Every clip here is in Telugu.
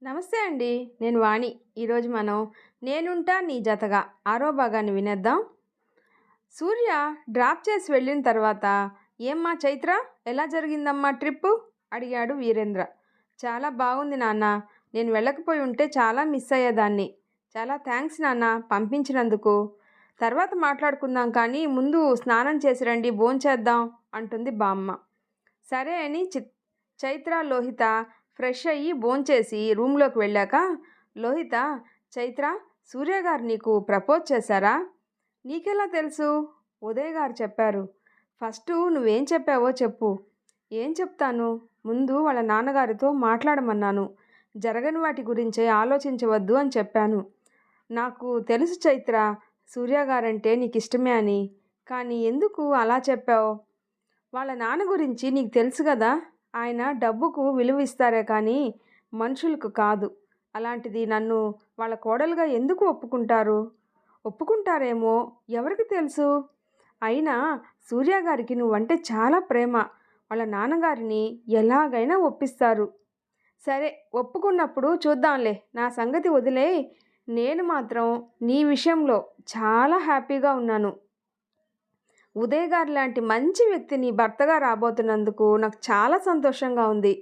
నమస్తే అండి. నేను వాణి. ఈరోజు మనం 'నేనుంటా నీ జతగా' ఆరో భాగాన్ని వినేద్దాం. సూర్య డ్రాప్ చేసి వెళ్ళిన తర్వాత "ఏమ్మా చైత్ర, ఎలా జరిగిందమ్మా ట్రిప్పు?" అడిగాడు వీరేంద్ర. "చాలా బాగుంది నాన్న. నేను వెళ్ళకపోయి ఉంటే చాలా మిస్ అయ్యేదాన్ని. చాలా థ్యాంక్స్ నాన్న పంపించినందుకు. తర్వాత మాట్లాడుకుందాం కానీ ముందు స్నానం చేసి రండి, భోంచేద్దాం" అంటుంది బామ్మ. సరే అని చైత్ర, లోహిత ఫ్రెష్ అయ్యి భోంచేసి రూమ్లోకి వెళ్ళాక లోహిత, "చైత్ర, సూర్య గారు నీకు ప్రపోజ్ చేశారా? నీకెలా తెలుసు?" "ఉదయ్ గారు చెప్పారు." "ఫస్ట్ నువ్వేం చెప్పావో చెప్పు." "ఏం చెప్తాను? ముందు వాళ్ళ నాన్నగారితో మాట్లాడమన్నాను. జరగని వాటి గురించే ఆలోచించవద్దు అని చెప్పాను. నాకు తెలుసు చైత్ర, సూర్య గారంటే నీకు ఇష్టమే అని. కానీ ఎందుకు అలా చెప్పావు? వాళ్ళ నాన్న గురించి నీకు తెలుసు కదా. ఆయన డబ్బుకు విలువ ఇస్తారే కానీ మనుషులకు కాదు. అలాంటిది నన్ను వాళ్ళ కోడలుగా ఎందుకు ఒప్పుకుంటారు? ఒప్పుకుంటారేమో, ఎవరికి తెలుసు? అయినా సూర్య గారికి నువ్వంటే చాలా ప్రేమ. వాళ్ళ నాన్నగారిని ఎలాగైనా ఒప్పిస్తారు." "సరే, ఒప్పుకున్నప్పుడు చూద్దాంలే. నా సంగతి వదిలేయ్. నేను మాత్రం నీ విషయంలో చాలా హ్యాపీగా ఉన్నాను. ఉదయ్ గారు లాంటి మంచి వ్యక్తిని భర్తగా రాబోతున్నందుకు నాకు చాలా సంతోషంగా ఉంది.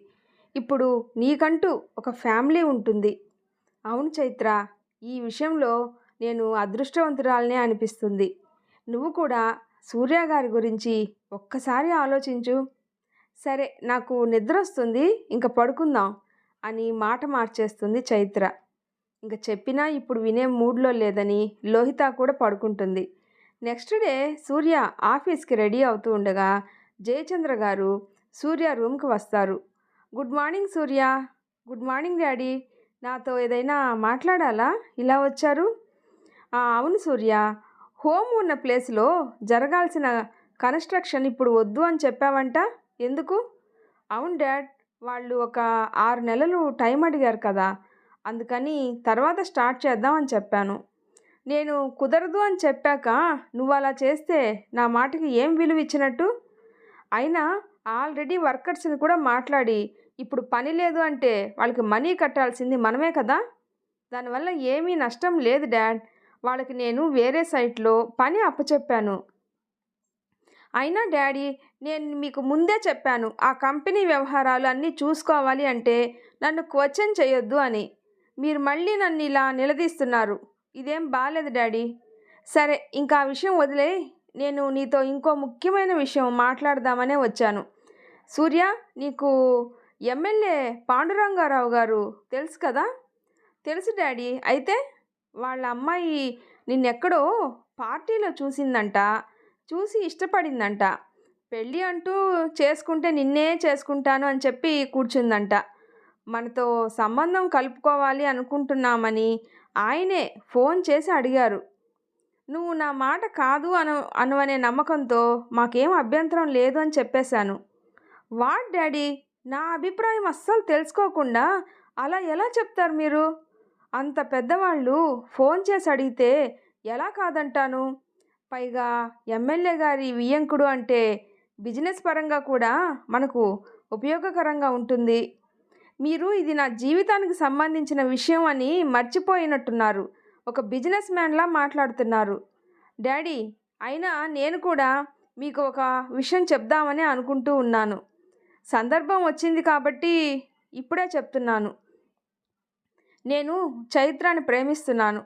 ఇప్పుడు నీకంటూ ఒక ఫ్యామిలీ ఉంటుంది." "అవును చైత్ర, ఈ విషయంలో నేను అదృష్టవంతురాలనే అనిపిస్తుంది. నువ్వు కూడా సూర్య గారి గురించి ఒక్కసారి ఆలోచించు." "సరే, నాకు నిద్రొస్తుంది, ఇంక పడుకుందాం" అని మాట మార్చేస్తుంది చైత్ర. ఇంక చెప్పినా ఇప్పుడు వినే మూడ్లో లేదని లోహిత కూడా పడుకుంటుంది. నెక్స్ట్ డే సూర్య ఆఫీస్కి రెడీ అవుతూ ఉండగా జయచంద్ర గారు సూర్య రూమ్కి వస్తారు. "Good morning Surya." "Good morning daddy. నాతో ఏదైనా మాట్లాడాలా ఇలా వచ్చారు?" అవును సూర్య. హోమ్ ఉన్న ప్లేస్లో జరగాల్సిన కన్స్ట్రక్షన్ ఇప్పుడు వద్దు అని చెప్పావంట. ఎందుకు?" "అవును డాడ్, వాళ్ళు ఒక 6 నెలలు టైం అడిగారు కదా. అందుకని తర్వాత స్టార్ట్ చేద్దాం అని చెప్పాను." "నేను కుదరదు అని చెప్పాక నువ్వు అలా చేస్తే నా మాటకి ఏం విలువ ఇచ్చినట్టు? అయినా ఆల్రెడీ వర్కర్స్ని కూడా మాట్లాడి ఇప్పుడు పని లేదు అంటే వాళ్ళకి మనీ కట్టాల్సింది మనమే కదా. దానివల్ల ఏమీ నష్టం లేదు డాడ్. వాళ్ళకి నేను వేరే సైట్లో పని అప్పచెప్పాను." "అయినా డాడీ, నేను మీకు ముందే చెప్పాను ఆ కంపెనీ వ్యవహారాలు అన్నీ చూసుకోవాలి అంటే నన్ను క్వశ్చన్ చేయొద్దు అని. మీరు మళ్ళీ నన్ను ఇలా నిలదీస్తున్నారు. ఇదేం బాలేదు డాడీ." "సరే, ఇంకా ఆ విషయం వదిలేయ్. నేను నీతో ఇంకో ముఖ్యమైన విషయం మాట్లాడదామనే వచ్చాను. సూర్య, నీకు ఎమ్మెల్యే పాండురంగారావు గారు తెలుసు కదా." "తెలుసు డాడీ. అయితే?" "వాళ్ళ అమ్మాయి నిన్నెక్కడో పార్టీలో చూసిందంట. చూసి ఇష్టపడిందంట. పెళ్ళి అంటూ చేసుకుంటే నిన్నే చేసుకుంటాను అని చెప్పి కూర్చుందంట. మనతో సంబంధం కలుపుకోవాలి అనుకుంటున్నామని ఆయనే ఫోన్ చేసి అడిగారు. నువ్వు నా మాట కాదు అనవనే నమ్మకంతో మాకేం అభ్యంతరం లేదు అని చెప్పేశాను." "వాట్ డాడీ, నా అభిప్రాయం అస్సలు తెలుసుకోకుండా అలా ఎలా చెప్తారు మీరు? అంత పెద్దవాళ్ళు ఫోన్ చేసి అడిగితే ఎలా కాదంటాను? పైగా ఎమ్మెల్యే గారి వియ్యంకుడు అంటే బిజినెస్ పరంగా కూడా మనకు ఉపయోగకరంగా ఉంటుంది. మీరు ఇది నా జీవితానికి సంబంధించిన విషయం అని మర్చిపోయినట్టున్నారు. ఒక బిజినెస్ మ్యాన్లా మాట్లాడుతున్నారు డాడీ. అయినా నేను కూడా మీకు ఒక విషయం చెప్దామని అనుకుంటూ ఉన్నాను. సందర్భం వచ్చింది కాబట్టి ఇప్పుడే చెప్తున్నాను. నేను చైత్రాని ప్రేమిస్తున్నాను.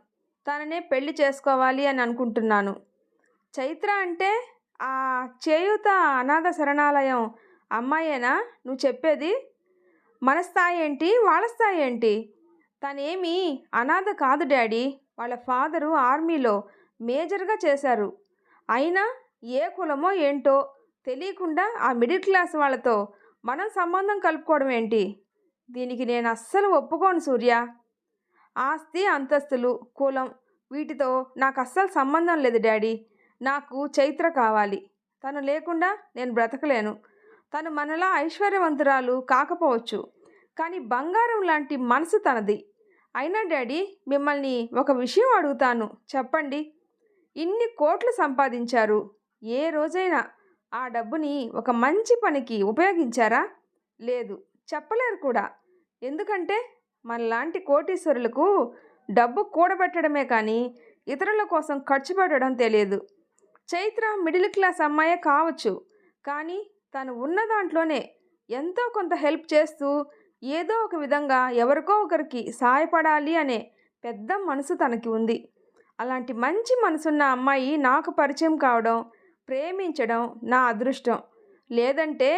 తననే పెళ్లి చేసుకోవాలి అని అనుకుంటున్నాను." "చైత్ర అంటే ఆ చేయూత అనాథ శరణాలయం అమ్మాయేనా నువ్వు చెప్పేది? మన స్థాయి ఏంటి, వాళ్ళ స్థాయి ఏంటి? తనేమీ అనాథ కాదు డాడీ. వాళ్ళ ఫాదరు ఆర్మీలో మేజర్గా చేశారు. అయినా ఏ కులమో ఏంటో తెలియకుండా ఆ మిడిల్ క్లాస్ వాళ్ళతో మనం సంబంధం కలుపుకోవడం ఏంటి? దీనికి నేను అస్సలు ఒప్పుకోను సూర్య. ఆస్తి, అంతస్తులు, కులం వీటితో నాకు అస్సలు సంబంధం లేదు డాడీ. నాకు చైత్ర కావాలి. తను లేకుండా నేను బ్రతకలేను. తను మనలా ఐశ్వర్యవంతురాలు కాకపోవచ్చు, కానీ బంగారం లాంటి మనసు తనది. అయినా డాడీ, మిమ్మల్ని ఒక విషయం అడుగుతాను, చెప్పండి. ఇన్ని కోట్లు సంపాదించారు. ఏ రోజైనా ఆ డబ్బుని ఒక మంచి పనికి ఉపయోగించారా? లేదు, చెప్పలేరు కూడా. ఎందుకంటే మనలాంటి కోటీశ్వరులకు డబ్బు కూడబెట్టడమే కానీ ఇతరుల కోసం ఖర్చు పెట్టడం తెలియదు. చైత్ర మిడిల్ క్లాస్ అమ్మాయే కావచ్చు, కానీ తను ఉన్న దాంట్లోనే ఎంతో కొంత హెల్ప్ చేస్తూ ఏదో ఒక విధంగా ఎవరికో ఒకరికి సహాయపడాలి అనే పెద్ద మనసు తనకి ఉంది. అలాంటి మంచి మనసున్న అమ్మాయి నాకు పరిచయం కావడం, ప్రేమించడం నా అదృష్టం. లేదంటే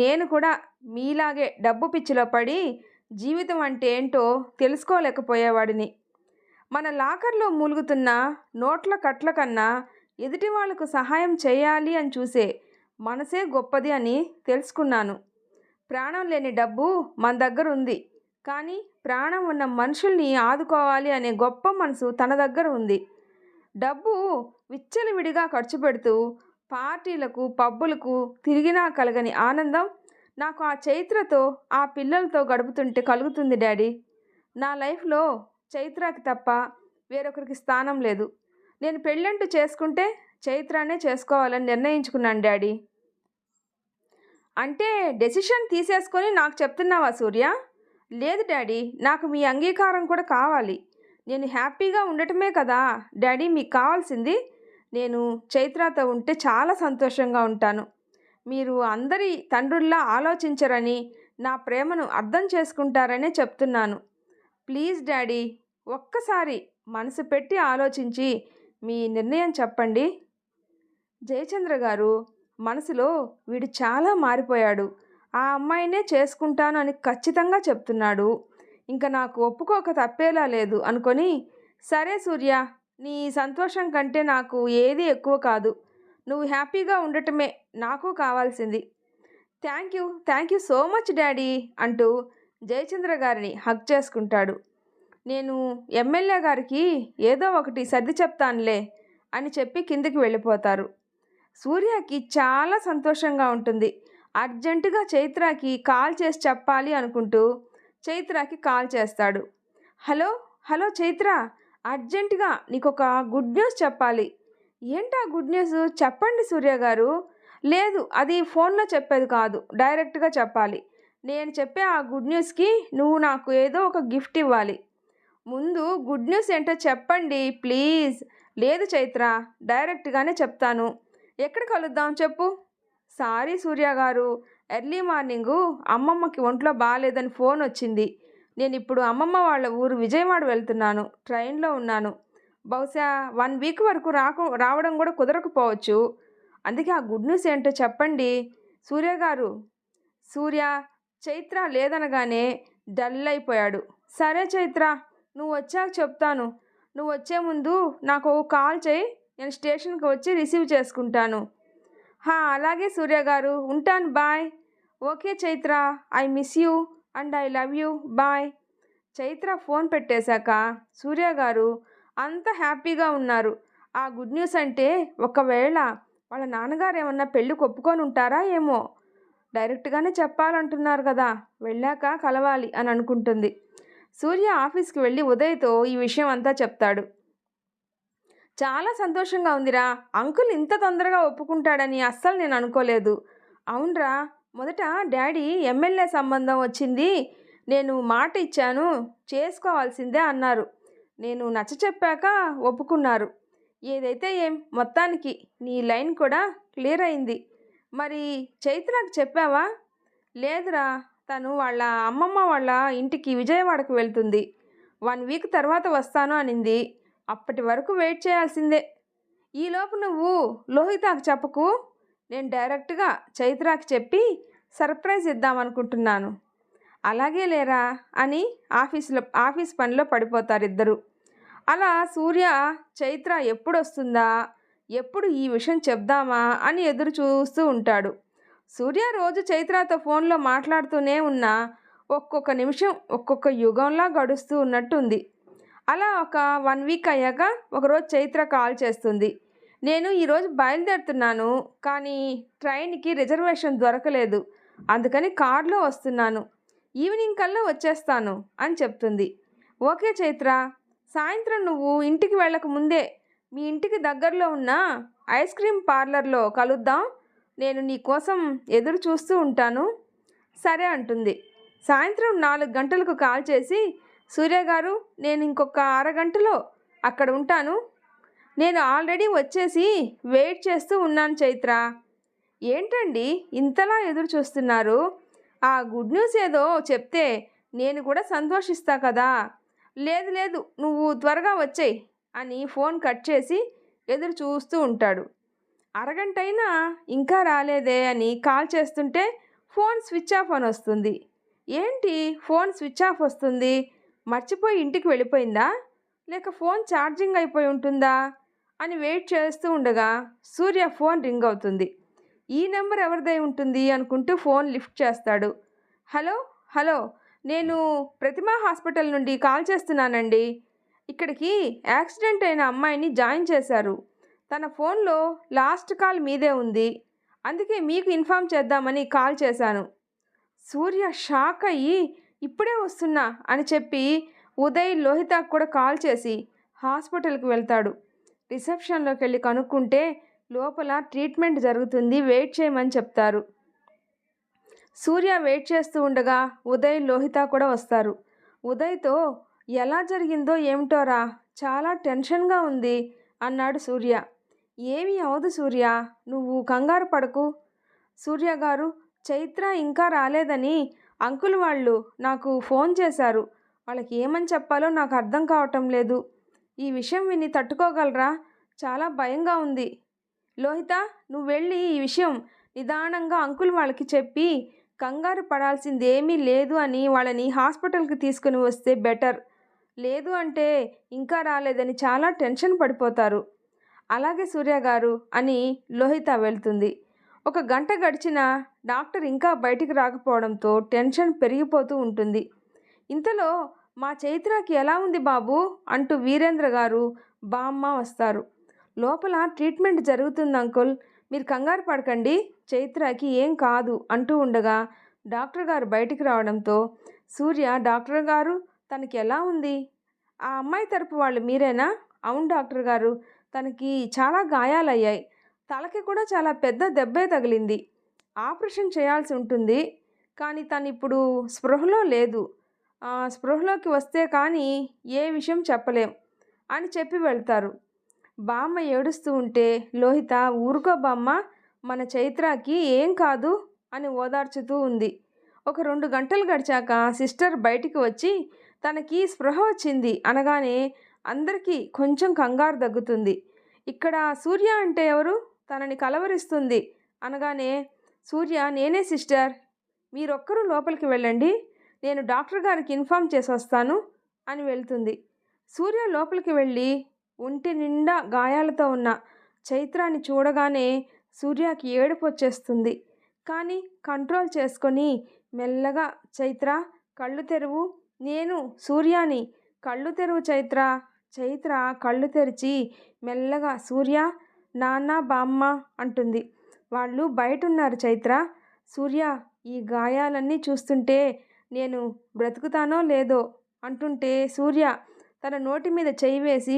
నేను కూడా మీలాగే డబ్బు పిచ్చిలో పడి జీవితం అంటే ఏంటో తెలుసుకోలేకపోయేవాడిని. మన లాకర్లో మూలుగుతున్న నోట్ల కట్ల కన్నా ఎదుటి వాళ్లకు సహాయం చేయాలి అని చూసే మనసే గొప్పది అని తెలుసుకున్నాను. ప్రాణం లేని డబ్బు మన దగ్గర ఉంది, కానీ ప్రాణం ఉన్న మనుషుల్ని ఆదుకోవాలి అనే గొప్ప మనసు తన దగ్గర ఉంది. డబ్బు విచ్చలవిడిగా ఖర్చు పెడుతూ పార్టీలకు పబ్బులకు తిరిగినా కలగని ఆనందం నాకు ఆ చైత్రతో ఆ పిల్లలతో గడుపుతుంటే కలుగుతుంది డాడీ. నా లైఫ్లో చైత్రకి తప్ప వేరొకరికి స్థానం లేదు. నేను పెళ్ళంటూ చేసుకుంటే చైత్రానే చేసుకోవాలని నిర్ణయించుకున్నాను డాడీ. అంటే డెసిషన్ తీసేసుకొని నాకు చెప్తున్నావా సూర్య? లేదు డాడీ, నాకు మీ అంగీకారం కూడా కావాలి. నేను హ్యాపీగా ఉండటమే కదా డాడీ మీకు కావాల్సింది. నేను చైత్రతో ఉంటే చాలా సంతోషంగా ఉంటాను. మీరు అందరి తండ్రుల్లా ఆలోచించరని, నా ప్రేమను అర్థం చేసుకుంటారనే చెప్తున్నాను. ప్లీజ్ డాడీ, ఒక్కసారి మనసు పెట్టి ఆలోచించి మీ నిర్ణయం చెప్పండి. జయచంద్ర గారు మనసులో వీడు చాలా మారిపోయాడు, ఆ అమ్మాయినే చేసుకుంటాను అని ఖచ్చితంగా చెప్తున్నాడు, ఇంకా నాకు ఒప్పుకోక తప్పేలా లేదు అనుకొని, సరే సూర్య, నీ సంతోషం కంటే నాకు ఏది ఎక్కువ కాదు. నువ్వు హ్యాపీగా ఉండటమే నాకు కావాల్సింది. Thank you so much daddy అంటూ జయచంద్ర గారిని హగ్ చేసుకుంటాడు. నేను ఎమ్మెల్యే గారికి ఏదో ఒకటి సర్ది చెప్తానులే అని చెప్పి కిందికి వెళ్ళిపోతారు. సూర్యకి చాలా సంతోషంగా ఉంటుంది. అర్జెంటుగా చైత్రకి కాల్ చేసి చెప్పాలి అనుకుంటూ చైత్రకి కాల్ చేస్తాడు. హలో హలో చైత్ర, అర్జెంటుగా నీకు ఒక గుడ్ న్యూస్ చెప్పాలి. ఏంటా గుడ్ న్యూస్? చెప్పండి సూర్య గారు. లేదు, అది ఫోన్లో చెప్పేది కాదు, డైరెక్ట్గా చెప్పాలి. నేను చెప్పే ఆ గుడ్ న్యూస్కి నువ్వు నాకు ఏదో ఒక గిఫ్ట్ ఇవ్వాలి. ముందు గుడ్ న్యూస్ ఏంటో చెప్పండి ప్లీజ్. లేదు చైత్ర, డైరెక్ట్గానే చెప్తాను. ఎక్కడ కలుద్దాం చెప్పు. సారీ సూర్య గారు, ఎర్లీ మార్నింగు అమ్మమ్మకి ఒంట్లో బాగాలేదని ఫోన్ వచ్చింది. నేను ఇప్పుడు అమ్మమ్మ వాళ్ళ ఊరు విజయవాడ వెళ్తున్నాను, ట్రైన్లో ఉన్నాను. బహుశా 1 వీక్ వరకు రావడం కూడా కుదరకపోవచ్చు. అందుకే ఆ గుడ్ న్యూస్ ఏంటో చెప్పండి సూర్య గారు. సూర్య చైత్ర లేదనగానే డల్ అయిపోయాడు. సరే చైత్ర, నువ్వు వచ్చాక చెప్తాను. నువ్వు వచ్చే ముందు నాకు కాల్ చేయి, నేను స్టేషన్కి వచ్చి రిసీవ్ చేసుకుంటాను. అలాగే సూర్య గారు, ఉంటాను, bye. Okay Chaitra, I miss you and I love you, bye. Chaitra phone పెట్టేశాక సూర్య గారు అంత హ్యాపీగా ఉన్నారు. ఆ గుడ్ న్యూస్ అంటే ఒకవేళ వాళ్ళ నాన్నగారు ఏమన్నా పెళ్ళికి ఒప్పుకొని ఉంటారా ఏమో. డైరెక్ట్గానే చెప్పాలంటున్నారు కదా, వెళ్ళాక కలవాలి అని అనుకుంటుంది. సూర్య ఆఫీస్కి వెళ్ళి ఉదయ్తో ఈ విషయం అంతా చెప్తాడు. చాలా సంతోషంగా ఉందిరా, అంకుల్ ఇంత తొందరగా ఒప్పుకుంటాడని అస్సలు నేను అనుకోలేదు. అవునరా, మొదట డాడీ ఎమ్మెల్యే సంబంధం వచ్చింది, నేను మాట ఇచ్చాను, చేసుకోవాల్సిందే అన్నారు. నేను నచ్చ చెప్పాక ఒప్పుకున్నారు. ఏదైతే మొత్తానికి నీ లైన్ కూడా క్లియర్ అయింది. మరి చైత్రకు చెప్పావా? లేదురా, తను వాళ్ళ అమ్మమ్మ వాళ్ళ ఇంటికి విజయవాడకు వెళ్తుంది. 1 వీక్ తర్వాత వస్తాను అనింది. అప్పటి వరకు వెయిట్ చేయాల్సిందే. ఈలోపు నువ్వు లోహితాకు చెప్పకు, నేను డైరెక్ట్గా చైత్రాకి చెప్పి సర్ప్రైజ్ ఇద్దామనుకుంటున్నాను. అలాగే లేరా అని ఆఫీస్ పనిలో పడిపోతారు ఇద్దరు. అలా సూర్య చైత్ర ఎప్పుడు వస్తుందా, ఎప్పుడు ఈ విషయం చెప్దామా అని ఎదురు చూస్తూ ఉంటాడు. సూర్య రోజు చైత్రతో ఫోన్లో మాట్లాడుతూనే ఉన్నా ఒక్కొక్క నిమిషం ఒక్కొక్క యుగంలా గడుస్తూ ఉన్నట్టు ఉంది. అలా ఒక 1 వీక్ అయ్యాక ఒకరోజు చైత్ర కాల్ చేస్తుంది. నేను ఈరోజు బయలుదేరుతున్నాను, కానీ ట్రైన్కి రిజర్వేషన్ దొరకలేదు, అందుకని కార్లో వస్తున్నాను, ఈవినింగ్ కల్లా వచ్చేస్తాను అని చెప్తుంది. ఓకే చైత్ర, సాయంత్రం నువ్వు ఇంటికి వెళ్ళక ముందే మీ ఇంటికి దగ్గరలో ఉన్న ఐస్ క్రీమ్ పార్లర్లో కలుద్దాం, నేను నీ కోసం ఎదురు చూస్తూ ఉంటాను. సరే అంటుంది. సాయంత్రం 4 గంటలకు కాల్ చేసి సూర్య గారు, నేను ఇంకొక అరగంటలో అక్కడ ఉంటాను. నేను ఆల్రెడీ వచ్చేసి వెయిట్ చేస్తూ ఉన్నాను చైత్ర. ఏంటండి ఇంతలా ఎదురు చూస్తున్నారు? ఆ గుడ్ న్యూస్ ఏదో చెప్తే నేను కూడా సంతోషిస్తా కదా. లేదు లేదు, నువ్వు త్వరగా వచ్చేయి అని ఫోన్ కట్ చేసి ఎదురు చూస్తూ ఉంటాడు. అరగంటైనా ఇంకా రాలేదే అని కాల్ చేస్తుంటే ఫోన్ స్విచ్ ఆఫ్ అని వస్తుంది. ఏంటి ఫోన్ స్విచ్ ఆఫ్ వస్తుంది? మర్చిపోయి ఇంటికి వెళ్ళిపోయిందా, లేక ఫోన్ ఛార్జింగ్ అయిపోయి ఉంటుందా అని వెయిట్ చేస్తూ ఉండగా సూర్య ఫోన్ రింగ్ అవుతుంది. ఈ నెంబర్ ఎవరిదై ఉంటుంది అనుకుంటూ ఫోన్ లిఫ్ట్ చేస్తాడు. హలో హలో, నేను ప్రతిమా హాస్పిటల్ నుండి కాల్ చేస్తున్నానండి. ఇక్కడికి యాక్సిడెంట్ అయిన అమ్మాయిని జాయిన్ చేశారు. తన ఫోన్లో లాస్ట్ కాల్ మీదే ఉంది. అందుకే మీకు ఇన్ఫామ్ చేద్దామని కాల్ చేశాను. సూర్య షాక్ అయ్యి ఇప్పుడే వస్తున్నా అని చెప్పి ఉదయ్ లోహితాకు కూడా కాల్ చేసి హాస్పిటల్కి వెళ్తాడు. రిసెప్షన్లోకి వెళ్ళి కనుక్కుంటే లోపల ట్రీట్మెంట్ జరుగుతుంది, వెయిట్ చేయమని చెప్తారు. సూర్య వెయిట్ చేస్తూ ఉండగా ఉదయ్ లోహిత కూడా వస్తారు. ఉదయ్తో ఎలా జరిగిందో ఏమిటోరా, చాలా టెన్షన్గా ఉంది అన్నాడు సూర్య. ఏమీ అవదు సూర్య, నువ్వు కంగారు పడకు. సూర్య గారు, చైత్ర ఇంకా రాలేదని అంకుల్ వాళ్ళు నాకు ఫోన్ చేశారు. వాళ్ళకి ఏమని చెప్పాలో నాకు అర్థం కావటం లేదు. ఈ విషయం విని తట్టుకోగలరా? చాలా భయంగా ఉంది. లోహిత, నువ్వు వెళ్ళి ఈ విషయం నిదానంగా అంకుల్ వాళ్ళకి చెప్పి కంగారు పడాల్సింది ఏమీ లేదు అని వాళ్ళని హాస్పిటల్కి తీసుకుని వస్తే బెటర్. లేదు అంటే ఇంకా రాలేదని చాలా టెన్షన్ పడిపోతారు. అలాగే సూర్య గారు అని లోహిత వెళ్తుంది. ఒక గంట గడిచినా డాక్టర్ ఇంకా బయటికి రాకపోవడంతో టెన్షన్ పెరిగిపోతూ ఉంటుంది. ఇంతలో మా చైత్రకి ఎలా ఉంది బాబు అంటూ వీరేంద్ర గారు బామ్మ వస్తారు. లోపల ట్రీట్మెంట్ జరుగుతుంది అంకుల్, మీరు కంగారు పడకండి, చైత్రకి ఏం కాదు అంటూ ఉండగా డాక్టర్ గారు బయటికి రావడంతో సూర్య, డాక్టర్ గారు తనకి ఎలా ఉంది? ఆ అమ్మాయి తరపు వాళ్ళు మీరేనా? అవును డాక్టర్ గారు, తనకి చాలా గాయాలయ్యాయి, తలకి కూడా చాలా పెద్ద దెబ్బే తగిలింది, ఆపరేషన్ చేయాల్సి ఉంటుంది, కానీ తను ఇప్పుడు స్పృహలో లేదు. స్పృహలోకి వస్తే కానీ ఏ విషయం చెప్పలేం అని చెప్పి వెళ్తారు. బామ్మ ఏడుస్తూ ఉంటే లోహిత, ఊరుకో బామ్మ, మన చైత్రకి ఏం కాదు అని ఓదార్చుతూ ఉంది. ఒక 2 గంటలు గడిచాక సిస్టర్ బయటికి వచ్చి తనకి స్పృహ వచ్చింది అనగానే అందరికీ కొంచెం కంగారు తగ్గుతుంది. ఇక్కడ సూర్య అంటే ఎవరు, తనని కలవరిస్తుంది అనగానే సూర్య, నేనే సిస్టర్, మీరొక్కరూ లోపలికి వెళ్ళండి, నేను డాక్టర్ గారికి ఇన్ఫామ్ చేసి వస్తాను అని వెళ్తుంది. సూర్య లోపలికి వెళ్ళి ఒంటి నిండా గాయాలతో ఉన్న చైత్రాన్ని చూడగానే సూర్యకి ఏడుపు వచ్చేస్తుంది. కానీ కంట్రోల్ చేసుకొని మెల్లగా, చైత్ర కళ్ళు తెరువు, నేను సూర్యాని, కళ్ళు తెరువు చైత్ర. చైత్ర కళ్ళు తెరిచి మెల్లగా, సూర్య, నాన్న, బామ్మ అంటుంది. వాళ్ళు బయట ఉన్నారు చైత్ర. సూర్య, ఈ గాయాలన్నీ చూస్తుంటే నేను బ్రతుకుతానో లేదో అంటుంటే సూర్య తన నోటి మీద చెయ్యి వేసి,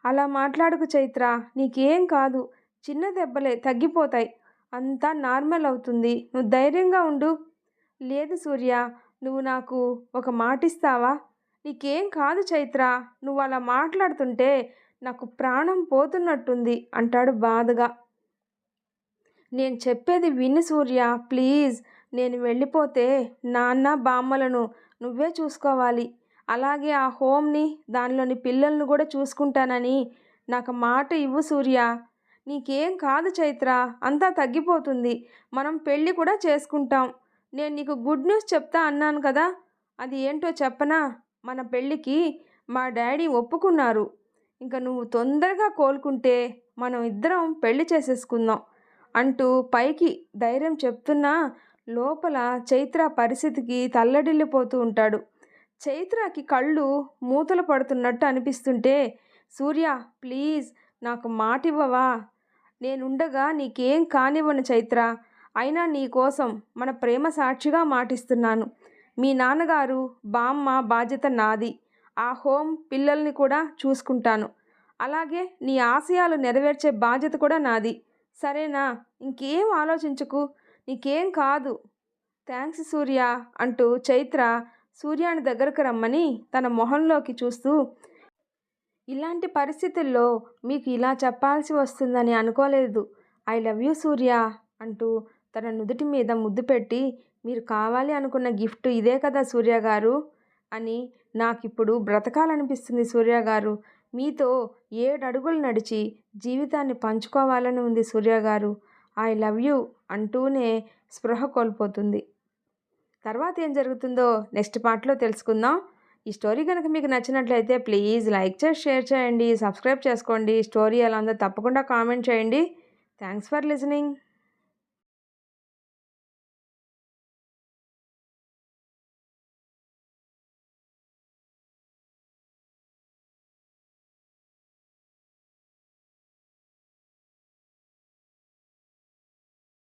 అలా మాట్లాడుకు చైత్ర, నీకేం కాదు, చిన్న దెబ్బలే, తగ్గిపోతాయి, అంతా నార్మల్ అవుతుంది, నువ్వు ధైర్యంగా ఉండు. లేదు సూర్య, నువ్వు నాకు ఒక మాటిస్తావా? నీకేం కాదు చైత్ర, నువ్వు అలా మాట్లాడుతుంటే నాకు ప్రాణం పోతున్నట్టుంది అంటాడు బాధగా. నేను చెప్పేది విను సూర్య, ప్లీజ్. నేను వెళ్ళిపోతే నాన్న బామ్మలను నువ్వే చూసుకోవాలి. అలాగే ఆ హోమ్ని, దానిలోని పిల్లలను కూడా చూసుకుంటానని నాకు మాట ఇవ్వు సూర్య. నీకేం కాదు చైత్ర, అంతా తగ్గిపోతుంది, మనం పెళ్ళి కూడా చేసుకుంటాం. నేను నీకు గుడ్ న్యూస్ చెప్తా అన్నాను కదా, అది ఏంటో చెప్పనా? మన పెళ్ళికి మా డాడీ ఒప్పుకున్నారు. ఇంకా నువ్వు తొందరగా కోలుకుంటే మనం ఇద్దరం పెళ్లి చేసేసుకుందాం అంటూ పైకి ధైర్యం చెప్తున్నా లోపల చైత్ర పరిస్థితికి తల్లడిల్లిపోతూ ఉంటాడు. చైత్రకి కళ్ళు మూతలు పడుతున్నట్టు అనిపిస్తుంటే, సూర్య ప్లీజ్ నాకు మాట ఇవ్వవా? నేనుండగా నీకేం కానివ్వను చైత్ర. అయినా నీ కోసం మన ప్రేమ సాక్షిగా మాటిస్తున్నాను. మీ నాన్నగారు, బామ్మ బాధ్యత నాది. ఆ హోమ్, పిల్లల్ని కూడా చూసుకుంటాను. అలాగే నీ ఆశయాలు నెరవేర్చే బాధ్యత కూడా నాది. సరేనా? ఇంకేం ఆలోచించకు, నీకేం కాదు. థ్యాంక్స్ సూర్య అంటూ చైత్ర సూర్యాని దగ్గరకు రమ్మని తన మొహంలోకి చూస్తూ, ఇలాంటి పరిస్థితుల్లో మీకు ఇలా చెప్పాల్సి వస్తుందని అనుకోలేదు. ఐ లవ్ యూ సూర్య అంటూ తన నుదుటి మీద ముద్దు పెట్టి, మీరు కావాలి అనుకున్న గిఫ్ట్ ఇదే కదా సూర్య గారు అని నాకిప్పుడు బ్రతకాలనిపిస్తుంది సూర్య గారు. మీతో 7 అడుగులు నడిచి జీవితాన్ని పంచుకోవాలని ఉంది సూర్య గారు. ఐ లవ్ యూ అంటూనే స్పృహ కోల్పోతుంది. తర్వాత ఏం జరుగుతుందో నెక్స్ట్ పార్ట్లో తెలుసుకుందాం. ఈ స్టోరీ కనుక మీకు నచ్చినట్లయితే ప్లీజ్ లైక్ చేసి షేర్ చేయండి, సబ్స్క్రైబ్ చేసుకోండి. స్టోరీ ఎలా ఉందో తప్పకుండా కామెంట్ చేయండి. Thanks for listening.